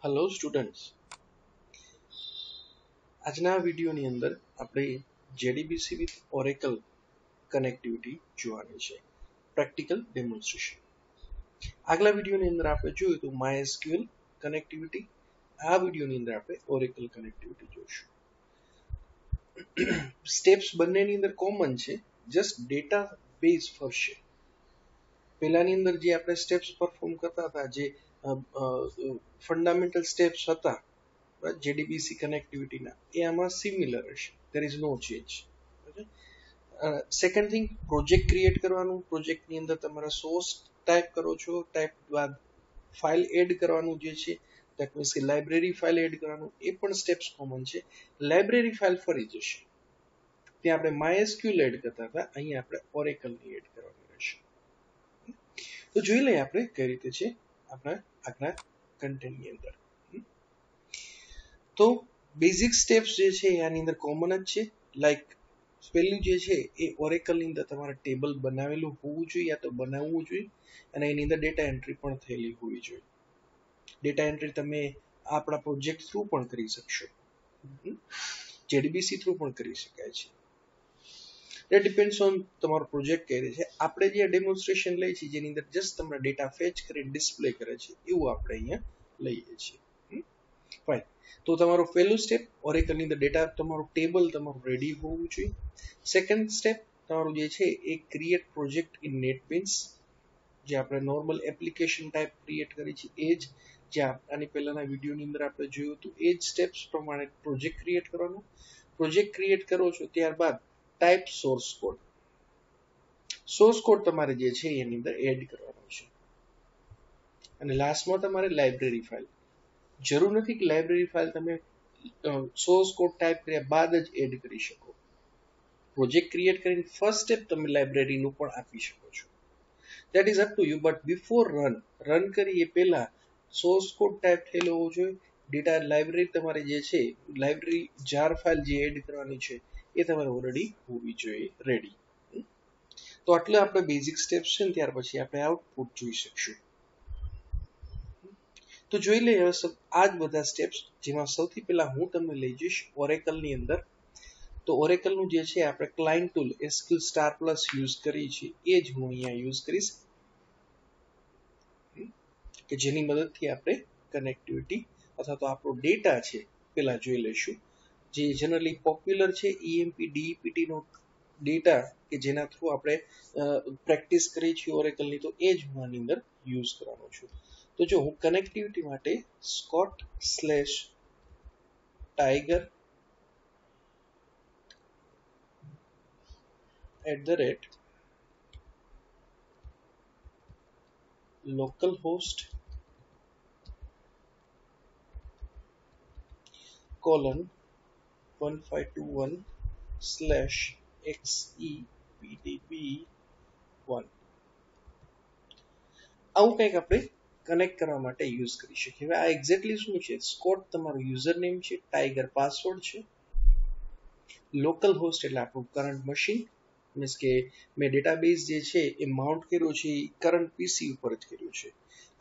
Hello students, આજના આ વિડીયોની અંદર આપણે JDBC વિથ ઓરેકલ કનેક્ટિવિટી જોવાની છે, પ્રેક્ટિકલ ડેમોન્સ્ટ્રેશન. આગલા વિડીયોની અંદર આપણે જોયું હતું MySQL કનેક્ટિવિટી. આ વિડીયોની અંદર આપણે ઓરેકલ કનેક્ટિવિટી જોઈશું. સ્ટેપ્સ બંનેની અંદર કોમન છે, જસ્ટ ડેટા બેઝ ફરશે. પહેલાની અંદર જે આપણે સ્ટેપ્સ પરફોર્મ કરતા હતા, જે ફંડામેન્ટલ સ્ટેપ્સ હતા JDBC કનેક્ટિવિટીના, એ આમાં સિમિલર હશે. There is no change. Second thing, project create કરવાનું. પ્રોજેક્ટની અંદર તમારા સોર્સ ટાઈપ કરો છો, ટાઈપ બાદ ફાઇલ એડ કરવાનું જે છે, દેટ મીન્સ કે લાઇબ્રેરી ફાઇલ એડ કરવાનું, એ પણ સ્ટેપ્સ કોમન છે. લાઇબ્રેરી ફાઇલ ફરી જશે. ત્યાં આપણે MySQL એડ કરતા હતા, અહીંયા આપણે ઓરેકલની એડ કરવાની રહેશે. તો જોઈ લઈએ આપણે કઈ રીતે છે આપણા આગલા કન્ટેન્ટની અંદર. તો બેઝિક સ્ટેપ્સ જે છે આની અંદર કોમન જ છે. લાઈક પહેલું જે છે એ ઓરેકલની અંદર તમારે ટેબલ બનાવેલું હોવું જોઈએ, યા તો બનાવવું જોઈએ, અને એની અંદર ડેટા એન્ટ્રી પણ થયેલી હોવી જોઈએ. ડેટા એન્ટ્રી તમે આપણા પ્રોજેક્ટ થ્રુ પણ કરી શકશો, JDBC થ્રુ પણ કરી શકાય છે. That depends on તમારો પ્રોજેક્ટ કઈ રીતે છે. આપણે જે ડેમોન્સ્ટ્રેશન લઈએ છીએ, જેની અંદર જસ્ટ તમારા ડેટા ફેચ કરી ડિસ્પ્લે કરે છે, એવું આપણે અહીંયા લઈએ છીએ. ફાઇન. તો તમારો પહેલું સ્ટેપ, ઓરેકલની અંદર ડેટા તમારું ટેબલ તમારું રેડી હોવું જોઈએ. સેકન્ડ સ્ટેપ તમારું જે છે એ ક્રિએટ પ્રોજેક્ટ ઇન નેટબીન્સ, જે આપણે નોર્મલ એપ્લિકેશન ટાઈપ ક્રિએટ કરી છે એ જ, જે આની પહેલાના વિડીયોની અંદર આપણે જોયું હતું એ જ સ્ટેપ્સ પ્રમાણે પ્રોજેક્ટ ક્રિએટ કરવાનો. પ્રોજેક્ટ ક્રિએટ કરો છો ત્યારબાદ type source code. Source code તમારે જે છે એની અંદર એડ કરવાનો છે. અને લાસ્ટમાં તમારે લાઇબ્રેરી ફાઇલ. જરૂર નથી કે લાઇબ્રેરી ફાઇલ તમે સોર્સ કોડ ટાઈપ કર્યા બાદ જ એડ કરી શકો. પ્રોજેક્ટ ક્રિએટ કરીને ફર્સ્ટ સ્ટેપ તમે લાઇબ્રેરીનું પણ આપી શકો છો. That is up to you. But before run કરી એ પહેલા સોર્સ કોડ ટાઈપ થયેલો હોવો જોઈએ. ડેટા લાઇબ્રેરી તમારે જે છે, લાઇબ્રેરી જાર ફાઇલ જે એડ કરવાની છે એ તમારે ઓલરેડી હોવી જોઈએ રેડી. તો આટલે આપણે બેઝિક સ્ટેપ્સ છે ને, ત્યાર પછી આપણે આઉટપુટ જોઈ શકશું. તો જોઈ લઈએ આ જ બધા સ્ટેપ્સ, જેમાં સૌથી પહેલા હું તમને લઈ જઈશ ઓરેકલની અંદર. તો ઓરેકલનું જે છે આપણે client tool SQL star plus use કરી છે, એ જ હું અહીંયા યુઝ કરીશ, કે જેની મદદથી આપણે કનેક્ટિવિટી અથવા તો આપણો ડેટા છે પેલા જોઈ લઈશું. જે જનરલી પોપ્યુલર છે EMP DEPT નો ડેટા, કે જેના થ્રુ આપણે પ્રેક્ટિસ કરી છે ઓરેકલની, તો એ જ હું આની અંદર યુઝ કરવાનો છું. તો જો હું કનેક્ટિવિટી માટે scott/tiger @localhost :1521/xepdb1 આવું કંઈક આપણે કનેક્ટ કરવા માટે યુઝ કરી શકીએ. હવે આ એક્ઝેક્ટલી શું છે? સ્કોટ તમારું યુઝર નેમ છે, ટાઈગર પાસવર્ડ છે, લોકલ હોસ્ટ એટલે આપણું કરંટ મશીન, મીન્સ કે મેં ડેટાબેઝ જે છે એ માઉન્ટ કર્યો છે એ કરંટ પીસી ઉપર જ કર્યું છે.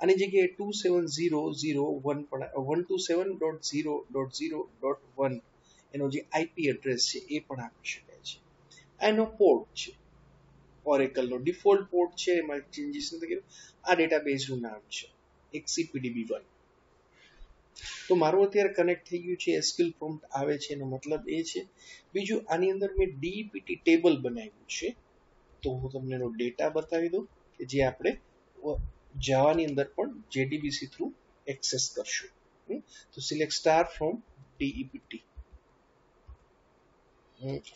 આની જગ્યાએ 270.0.1 એનો જે IP એડ્રેસ છે એ પણ આપી શકાય છે. એનો પોર્ટ છે, ઓરેકલનો ડિફોલ્ટ પોર્ટ છે, એમાં ચેન્જીસ નથી કર્યું. આ ડેટાબેઝનું નામ છે XCPDB1. તો મારું અત્યારે કનેક્ટ થઈ ગયું છે, SQL પ્રોમ્પ્ટ આવે છે, એનો મતલબ એ છે. બીજું, આની અંદર મેં DEPT ટેબલ બનાવ્યું છે, તો હું તમને એનો ડેટા બતાવી દઉં, કે જે આપણે જાવાની અંદર પણ JDBC થ્રુ એક્સેસ કરશું. તો select star from DEPT,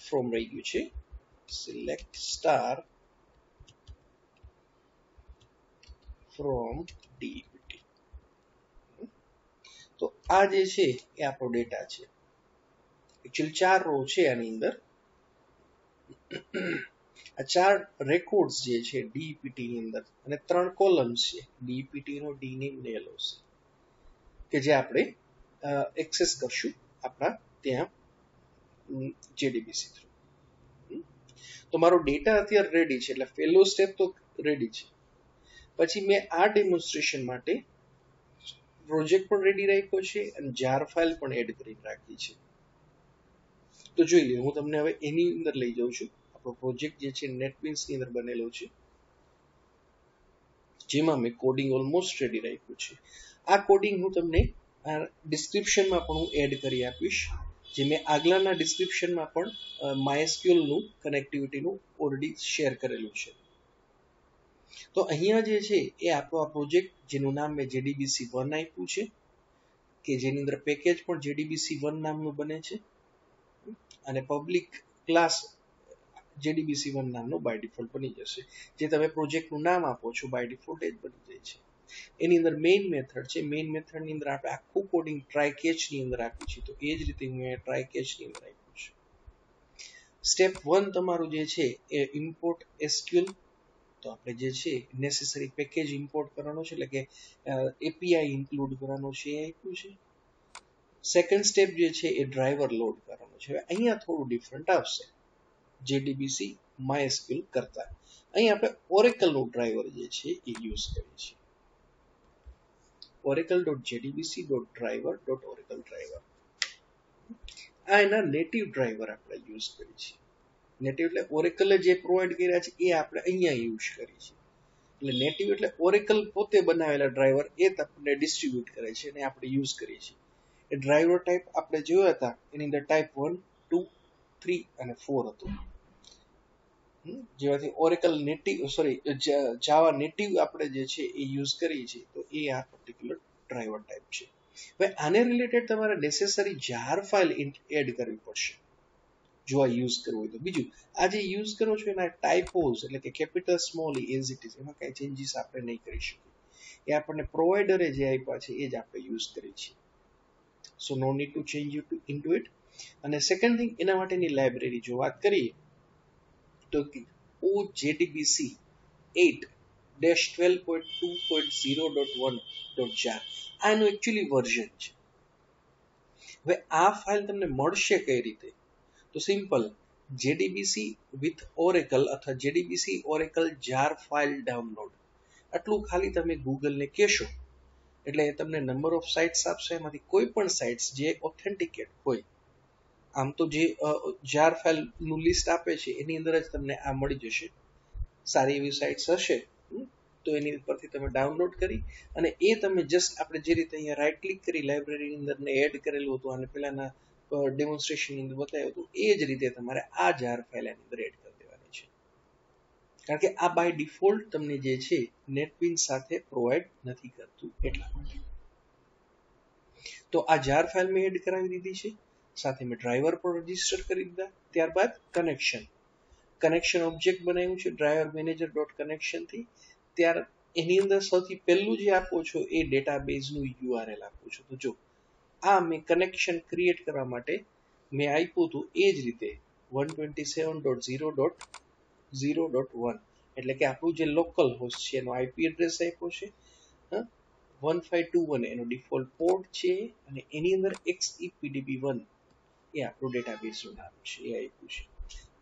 from રહી ગયું છે, સિલેક્ટ સ્ટાર ફ્રોમ DEPT. તો આ જે છે એ આપણો ડેટા છે. એકચ્યુઅલી 4 રો છે આની અંદર. આ 4 રેકોર્ડ્સ જે છે DEPT ની અંદર, અને 3 કોલમ્સ છે, DEPT નો DNAME ને LOC, કે જે આપણે એક્સેસ કરશું આપણા ત્યાં JDBC થ્રુ. તો મારો ડેટા અત્યારે રેડી છે, એટલે પહેલો સ્ટેપ તો રેડી છે. પછી મેં આ ડેમોન્સ્ટ્રેશન માટે પ્રોજેક્ટ પણ રેડી રાખ્યો છે અને જાર ફાઇલ પણ એડ કરીને રાખી છે. તો જોઈ લો, હું તમને હવે એની અંદર લઈ જાઉં છું. આપણો પ્રોજેક્ટ જે છે નેટબીન્સ ની અંદર બનેલો છે, જેમાં મેં કોડિંગ ઓલમોસ્ટ રેડી રાખ્યું છે. આ કોડિંગ હું તમને ડિસ્ક્રિપ્શનમાં પણ હું એડ કરી આપીશ, જે મેં આગળના ડિસ્ક્રિપ્શનમાં પણ MySQL નું કનેક્ટિવિટીનું ઓલરેડી શેર કરેલું છે. તો અહીંયા જે છે એ આપણો આ પ્રોજેક્ટ, જેનું નામ મેં JDBC1 આપ્યું છે, કે જેની અંદર પેકેજ પણ JDBC1 નામનું બને છે અને પબ્લિક ક્લાસ JDBC1 નામનો બાય ડિફોલ્ટ બની જશે. જે તમે પ્રોજેક્ટનું નામ આપો છો બાય ડિફોલ્ટ એ જ બની જાય છે. એની અંદર મેઇન મેથડ છે. મેઇન મેથડની અંદર આપણે આખું કોડિંગ ટ્રાય કેચની અંદર આપ્યું છે, તો એ જ રીતે હું ટ્રાય કેચની અંદર આપ્યું છે. સ્ટેપ 1 તમારું જે છે એ ઇમ્પોર્ટ SQL. તો આપણે જે છે નેસેસરી પેકેજ ઇમ્પોર્ટ કરવાનો છે, એટલે કે API ઇન્ક્લુડ કરવાનો છે, એ આપ્યું છે. સેકન્ડ સ્ટેપ જે છે એ ડ્રાઈવર લોડ કરવાનો છે. અહીંયા થોડું ડિફરન્ટ આવશે JDBC MySQL કરતા. અહીં આપણે ઓરેકલનું ડ્રાઈવર જે છે એ યુઝ કરીએ છીએ. oracle.jdbc.driver.oracle ડ્રાઈવર, આ એના નેટિવ ડ્રાઈવર આપણે યુઝ કરીએ છીએ. નેટિવ એટલે ઓરેકલે જે પ્રોવાઈડ કર્યા છે એ આપણે અહીંયા યુઝ કરીએ છીએ. એટલે નેટિવ એટલે ઓરેકલ પોતે બનાવેલા ડ્રાઈવર એ તમને ડિસ્ટ્રીબ્યુટ કરે છે અને આપણે યુઝ કરીએ છીએ. એ ડ્રાઈવર ટાઈપ આપણે જોયા હતા, એની અંદર ટાઈપ 1, 2, 3 અને 4 હતું. જેમાંથી ઓરેકલ નેટિવ જાવા નેટિવ આપણે જે છે એ યુઝ કરીએ છીએ, તો એ આ પર્ટિક્યુલર ડ્રાઈવર ટાઈપ છે. હવે આને રિલેટેડ તમારે નેસેસરી જાર ફાઇલ એડ કરવી પડશે જો આ યુઝ કરવું હોય તો. બીજું, આ જે યુઝ કરો છો એના ટાઇપોઝ એટલે કે capital small as it is, એમાં કઈ ચેન્જીસ આપણે નહીં કરી શકીએ. એ આપણને પ્રોવાઈડરે જે આપ્યા છે એ જ આપણે યુઝ કરીએ છીએ. So no need to change into it. અને સેકન્ડ થિંગ, એના માટેની લાઇબ્રેરી જો વાત કરીએ તો OJDBC 8-12.2.0.1.jar આ એનું એકચ્યુઅલી વર્ઝન છે. હવે આ ફાઇલ તમને મળશે કઈ રીતે? તો સિમ્પલ, JDBC with Oracle અથવા JDBC Oracle jar file download, આટલું ખાલી તમે ગૂગલને કહેશો એટલે એ તમને નંબર ઓફ સાઇટ્સ આપશે. એમાંથી કોઈ પણ સાઇટ્સ જે ઓથેન્ટિકેટ હોય, આમ તો જે જાર ફાઇલ નું લિસ્ટ આપે છે એની અંદર જ તમને આ મળી જશે. સારી એવી સાઇટ્સ હશે તો એની પરથી તમે ડાઉનલોડ કરી અને એ તમે જસ્ટ આપણે જે રીતે અહીંયા રાઈટ ક્લિક કરી લાઇબ્રેરીની અંદર ને એડ કરેલું હતું અને પેલાના ડેમોન્સ્ટ્રેશનની અંદર બતાવ્યું હતું, એ જ રીતે તમારે આ જાર ફાઇલ એની અંદર એડ કરી દેવાની છે. કારણ કે આ બાય ડિફોલ્ટ તમને જે છે નેટબીન્સ સાથે પ્રોવાઈડ નથી કરતું એટલા માટે. તો આ જાર ફાઇલ મેં એડ કરાવી દીધી છે, સાથે મેં ડ્રાઈવર પણ રજીસ્ટર કરી દીધા. ત્યારબાદ કનેક્શન ઓબ્જેક્ટ બનાવ્યું છે ડ્રાઈવર મેનેજર ડોટ કનેક્શન થી. ત્યાર એની અંદર સૌથી પહેલું જે આપો છો એ ડેટાબેઝનું URL આપો છો. તો જો આ મેં કનેક્શન ક્રિએટ કરવા માટે મેં આપ્યું હતું એ જ રીતે 127.0.0.1 એટલે કે આપણું જે લોકલ હોસ્ટ છે એનો IP એડ્રેસ આપ્યો છે, 1521 એનો ડિફોલ્ટ પોર્ટ છે અને એની અંદર XEPDB1 એ આપણું ડેટાબેઝનું નામ છે એ આપ્યું છે.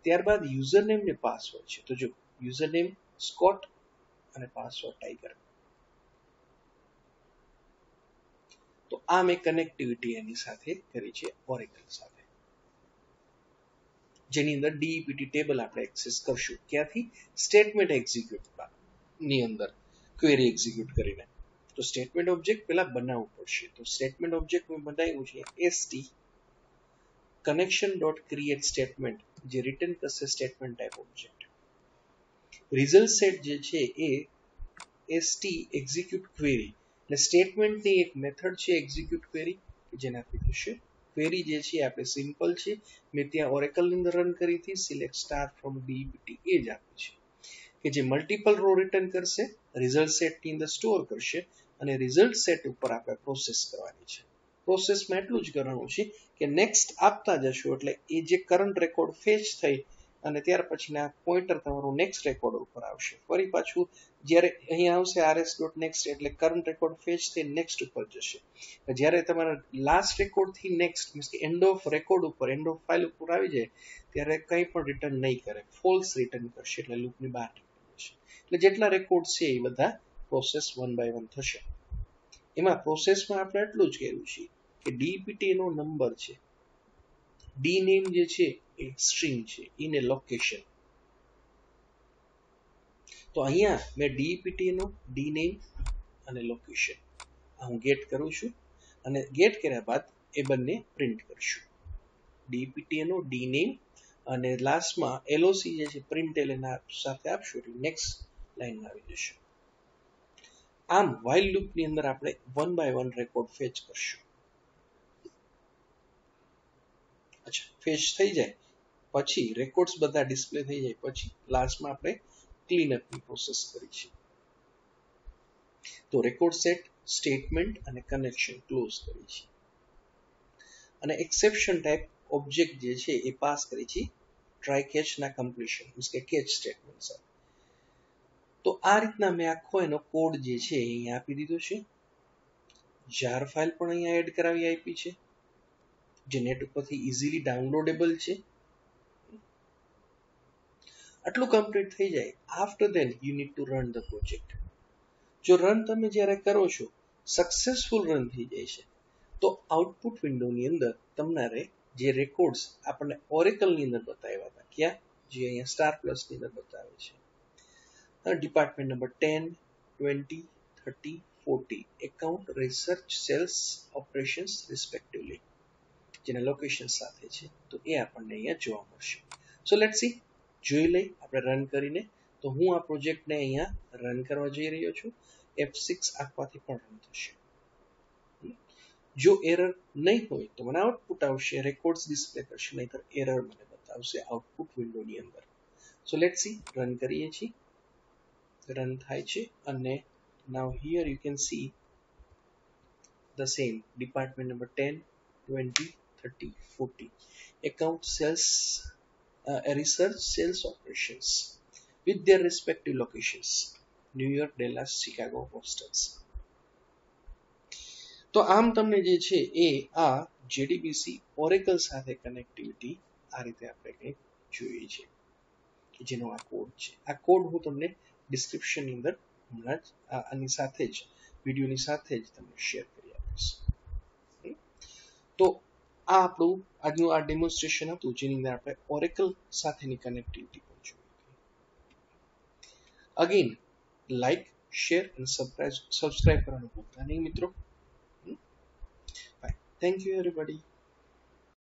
ત્યારબાદ યુઝરનેમ ને પાસવર્ડ છે. તો જો યુઝરનેમ સ્કોટ અને પાસવર્ડ ટાઈગર. તો આ મેં કનેક્ટિવિટી એની સાથે કરી છે ઓરેકલ સાથે, જેની અંદર DEPT ટેબલ આપણે એક્સેસ કરશું. ક્યાંથી? સ્ટેટમેન્ટ એક્ઝિક્યુટ ની અંદર ક્વેરી એક્ઝિક્યુટ કરીને. તો સ્ટેટમેન્ટ ઓબ્જેક્ટ પહેલા બનાવવું પડશે. તો સ્ટેટમેન્ટ ઓબ્જેક્ટ મેં બનાવ્યું છે ST connection.create સ્ટેટમેન્ટ, જે રિટર્ન કરશે statement type object. Result set જે છે એ ST એક્ઝિક્યુટ ક્વેરી એટલે સ્ટેટમેન્ટની એક મેથડ છે એક્ઝિક્યુટ ક્વેરી, જેનાથી થશે ક્વેરી જે છે આપણે સિમ્પલ છે. મેં ત્યાં ઓરેકલની અંદર રન કરી હતી, સિલેક્ટ સ્ટાર ફ્રોમ DEPT એ જ આપે છે કે જે મલ્ટિપલ રો રિટર્ન કરશે, રિઝલ્ટ સેટની અંદર સ્ટોર કરશે અને રિઝલ્ટ સેટ ઉપર આપણે પ્રોસેસ કરવાની છે. પ્રોસેસમાં એટલું જ કરવાનું છે કે નેક્સ્ટ આપતા જશો એટલે એ જે કરંટ રેકોર્ડ ફેચ થઈ અને ત્યાર પછીના પોઈન્ટર તમારું નેક્સ્ટ રેકોર્ડ ઉપર આવશે. ફરી પાછું જ્યારે અહીંયા આવશે rs.next એટલે કરંટ રેકોર્ડ ફેચ થઈ નેક્સ્ટ ઉપર જશે. જ્યારે તમારા લાસ્ટ રેકોર્ડ થી નેક્સ્ટ મીન્સ કે એન્ડ ઓફ રેકોર્ડ ઉપર, એન્ડ ઓફ ફાઇલ ઉપર આવી જાય ત્યારે કંઈ પણ રિટર્ન નહીં કરે, ફોલ્સ રિટર્ન કરશે એટલે લૂપની બહાર નીકળી જશે. એટલે જેટલા રેકોર્ડ છે એ બધા પ્રોસેસ 1 by 1 થશે. એમાં પ્રોસેસમાં આપણે એટલું જ કર્યું છે કે ડીપીટી નો નંબર છે, ડી નેમ જે છે એ સ્ટ્રિંગ છે, ઇન એ લોકેશન. તો અહીંયા મેં ડીપીટી નો ડી નેમ અને લોકેશન હું ગેટ કરું છું અને ગેટ કર્યા બાદ એ બંને પ્રિન્ટ કરશું. ડીપીટી નો ડી નેમ અને લાસ્ટમાં એલઓસી જે છે પ્રિન્ટ એના સાથે આપશું એટલે નેક્સ્ટ લાઈનમાં આવી જશે. આમ while લૂપની અંદર આપણે 1 by 1 રેકોર્ડ ફેચ કરશું. અચ્છા, ફેચ થઈ જાય પછી રેકોર્ડ્સ બધા ડિસ્પ્લે થઈ જાય પછી લાસ્ટમાં આપણે ક્લીનઅપની પ્રોસેસ કરી છે. તો રેકોર્ડ સેટ, સ્ટેટમેન્ટ અને કનેક્શન ક્લોઝ કરી છે અને એક્સેપ્શન ટાઈપ ઓબ્જેક્ટ જે છે એ પાસ કરી છે ટ્રાય કેચ ના કમ્પ્લીશન મીન્સ કે કેચ સ્ટેટમેન્ટ સાથે. તો આ રીતના મેં આખો એનો કોડ જે છે એ અહીંયા આપી દીધો છે. જાર ફાઇલ પણ અહીંયા એડ કરાવી આપી છે જે નેટ ઉપરથી ઇઝીલી ડાઉનલોડેબલ છે. આટલું કમ્પ્લીટ થઈ જાય after then you need to run the project. જો રન તમે જ્યારે કરો છો સક્સેસફુલ રન થઈ જાય છે તો આઉટપુટ વિન્ડોની અંદર તમારે જે રેકોર્ડ્સ આપણને ઓરેકલની અંદર બતાવ્યા હતા ક્યાં જે અહીંયા સ્ટાર પ્લસની અંદર બતાવે છે department number 10, 20, 30, 40 account research sales operations respectively જેના લોકેશન સાથે છે તો એ આપણને અહીંયા જોવા મળશે. સો લેટ્સ સી, જોઈ લઈ આપણે રન કરીને. તો હું આ પ્રોજેક્ટને અહીંયા રન કરવા જઈ રહ્યો છું. F6 આપવાથી પણ રન થશે. જો એરર નહીં હોય તો મને આઉટપુટ આવશે, રેકોર્ડ્સ ડિસ્પ્લે કરશે, નહીતર એરર મને બતાવશે આઉટપુટ વિન્ડોની અંદર. સો લેટ્સ સી, રન કરીએ છીએ, રન થાય છે અને now here you can see the same department number 10, 20, 30, 40 account sales research sales operations with their respective locations New York, Dallas, Chicago, Boston. તો આમ તમને જે છે એ આ JDBC ઓરેકલ સાથે કનેક્ટિવિટી આ રીતે આપણે કંઈક જોઈએ છે કે જેનો આ કોડ છે. આ કોડ હું તમને ડિસ્ક્રિપ્શનની અંદર હમણાં જ આની સાથે જ વિડીયોની સાથે જ તમને શેર કરી આપીશ. તો આ આપણું આજનું આ ડેમોન્સ્ટ્રેશન હતું જેની અંદર આપણે ઓરેકલ સાથેની કનેક્ટિવિટી પણ જોઈ. અગેન લાઈક, શેર અને સબસ્ક્રાઇબ કરવાનું ભૂલતા નહીં મિત્રો. Thank you everybody.